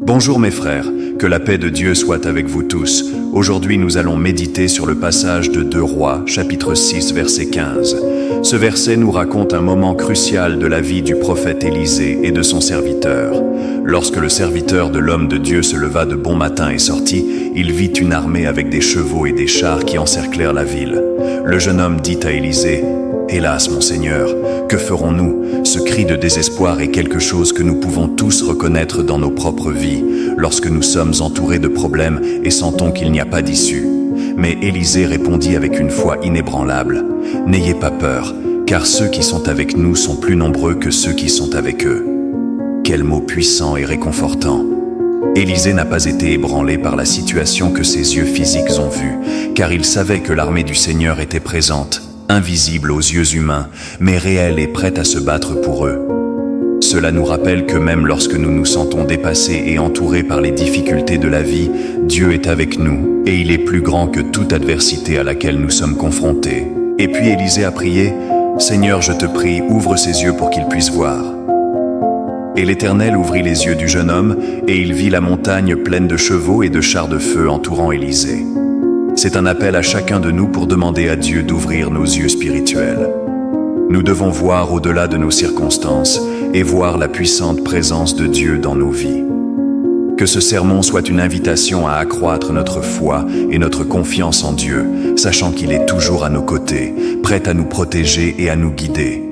Bonjour mes frères, que la paix de Dieu soit avec vous tous. Aujourd'hui nous allons méditer sur le passage de 2 Rois, chapitre 6, verset 15. Ce verset nous raconte un moment crucial de la vie du prophète Élisée et de son serviteur. Lorsque le serviteur de l'homme de Dieu se leva de bon matin et sortit, il vit une armée avec des chevaux et des chars qui encerclèrent la ville. Le jeune homme dit à Élisée: « Hélas, mon Seigneur, que ferons-nous ? Ce cri de désespoir est quelque chose que nous pouvons tous reconnaître dans nos propres vies, lorsque nous sommes entourés de problèmes et sentons qu'il n'y a pas d'issue. » Mais Élisée répondit avec une foi inébranlable: « N'ayez pas peur, car ceux qui sont avec nous sont plus nombreux que ceux qui sont avec eux. » Quel mot puissant et réconfortant! Élisée n'a pas été ébranlé par la situation que ses yeux physiques ont vue, car il savait que l'armée du Seigneur était présente, invisible aux yeux humains, mais réelle et prête à se battre pour eux. Cela nous rappelle que même lorsque nous nous sentons dépassés et entourés par les difficultés de la vie, Dieu est avec nous et il est plus grand que toute adversité à laquelle nous sommes confrontés. Et puis Élisée a prié: « Seigneur, je te prie, ouvre ses yeux pour qu'il puisse voir. » Et l'Éternel ouvrit les yeux du jeune homme et il vit la montagne pleine de chevaux et de chars de feu entourant Élisée. C'est un appel à chacun de nous pour demander à Dieu d'ouvrir nos yeux spirituels. Nous devons voir au-delà de nos circonstances et voir la puissante présence de Dieu dans nos vies. Que ce sermon soit une invitation à accroître notre foi et notre confiance en Dieu, sachant qu'il est toujours à nos côtés, prêt à nous protéger et à nous guider.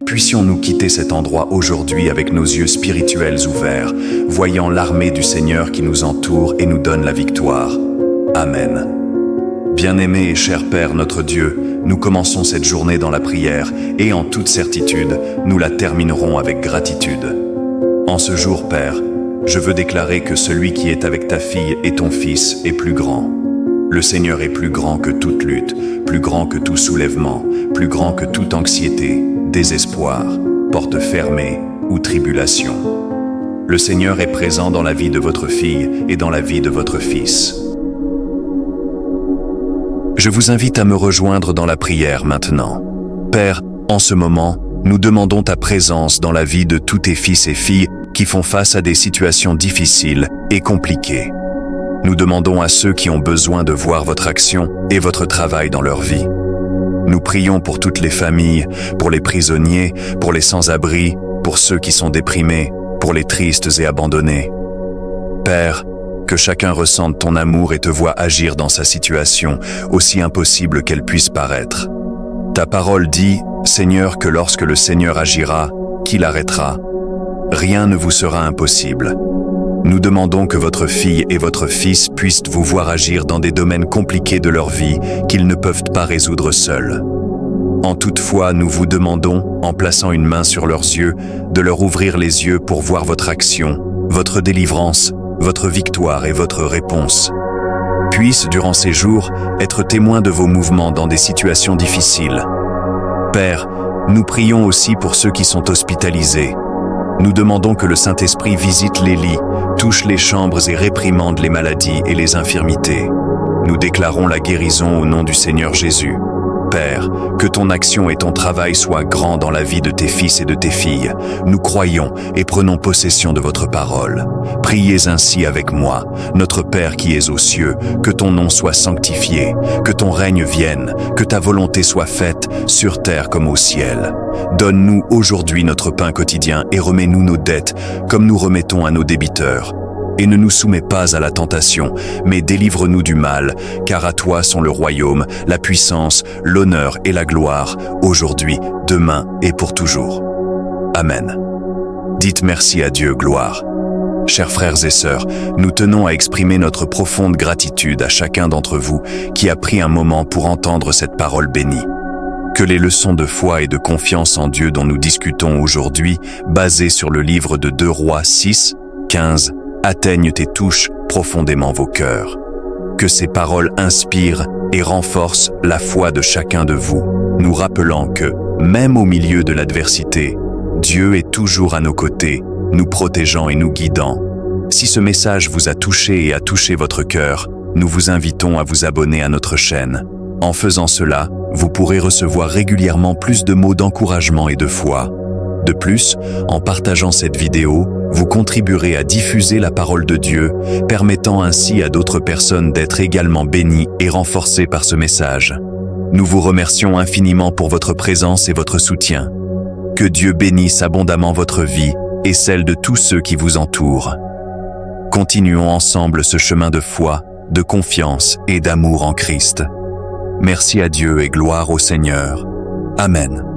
Puissions-nous quitter cet endroit aujourd'hui avec nos yeux spirituels ouverts, voyant l'armée du Seigneur qui nous entoure et nous donne la victoire. Amen. Bien-aimé et cher Père notre Dieu, nous commençons cette journée dans la prière et en toute certitude, nous la terminerons avec gratitude. En ce jour, Père, je veux déclarer que celui qui est avec ta fille et ton fils est plus grand. Le Seigneur est plus grand que toute lutte, plus grand que tout soulèvement, plus grand que toute anxiété, désespoir, porte fermée ou tribulation. Le Seigneur est présent dans la vie de votre fille et dans la vie de votre fils. Je vous invite à me rejoindre dans la prière maintenant. Père, en ce moment, nous demandons ta présence dans la vie de tous tes fils et filles qui font face à des situations difficiles et compliquées. Nous demandons à ceux qui ont besoin de voir votre action et votre travail dans leur vie. Nous prions pour toutes les familles, pour les prisonniers, pour les sans-abri, pour ceux qui sont déprimés, pour les tristes et abandonnés. Père, que chacun ressente ton amour et te voie agir dans sa situation, aussi impossible qu'elle puisse paraître. Ta parole dit, Seigneur, que lorsque le Seigneur agira, qui l'arrêtera? Rien ne vous sera impossible. Nous demandons que votre fille et votre fils puissent vous voir agir dans des domaines compliqués de leur vie qu'ils ne peuvent pas résoudre seuls. En toute foi, nous vous demandons, en plaçant une main sur leurs yeux, de leur ouvrir les yeux pour voir votre action, votre délivrance, votre victoire et votre réponse. Puissent, durant ces jours, être témoins de vos mouvements dans des situations difficiles. Père, nous prions aussi pour ceux qui sont hospitalisés. Nous demandons que le Saint-Esprit visite les lits, touche les chambres et réprimande les maladies et les infirmités. Nous déclarons la guérison au nom du Seigneur Jésus. Père, que ton action et ton travail soient grands dans la vie de tes fils et de tes filles. Nous croyons et prenons possession de votre parole. Priez ainsi avec moi, notre Père qui es aux cieux, que ton nom soit sanctifié, que ton règne vienne, que ta volonté soit faite, sur terre comme au ciel. Donne-nous aujourd'hui notre pain quotidien et remets-nous nos dettes, comme nous remettons à nos débiteurs. Et ne nous soumets pas à la tentation, mais délivre-nous du mal, car à toi sont le royaume, la puissance, l'honneur et la gloire, aujourd'hui, demain et pour toujours. Amen. Dites merci à Dieu, gloire. Chers frères et sœurs, nous tenons à exprimer notre profonde gratitude à chacun d'entre vous qui a pris un moment pour entendre cette parole bénie. Que les leçons de foi et de confiance en Dieu dont nous discutons aujourd'hui, basées sur le livre de 2 Rois 6, 15, atteignent et touchent profondément vos cœurs. Que ces paroles inspirent et renforcent la foi de chacun de vous, nous rappelant que, même au milieu de l'adversité, Dieu est toujours à nos côtés, nous protégeant et nous guidant. Si ce message vous a touché et a touché votre cœur, nous vous invitons à vous abonner à notre chaîne. En faisant cela, vous pourrez recevoir régulièrement plus de mots d'encouragement et de foi. De plus, en partageant cette vidéo, vous contribuerez à diffuser la parole de Dieu, permettant ainsi à d'autres personnes d'être également bénies et renforcées par ce message. Nous vous remercions infiniment pour votre présence et votre soutien. Que Dieu bénisse abondamment votre vie et celle de tous ceux qui vous entourent. Continuons ensemble ce chemin de foi, de confiance et d'amour en Christ. Merci à Dieu et gloire au Seigneur. Amen.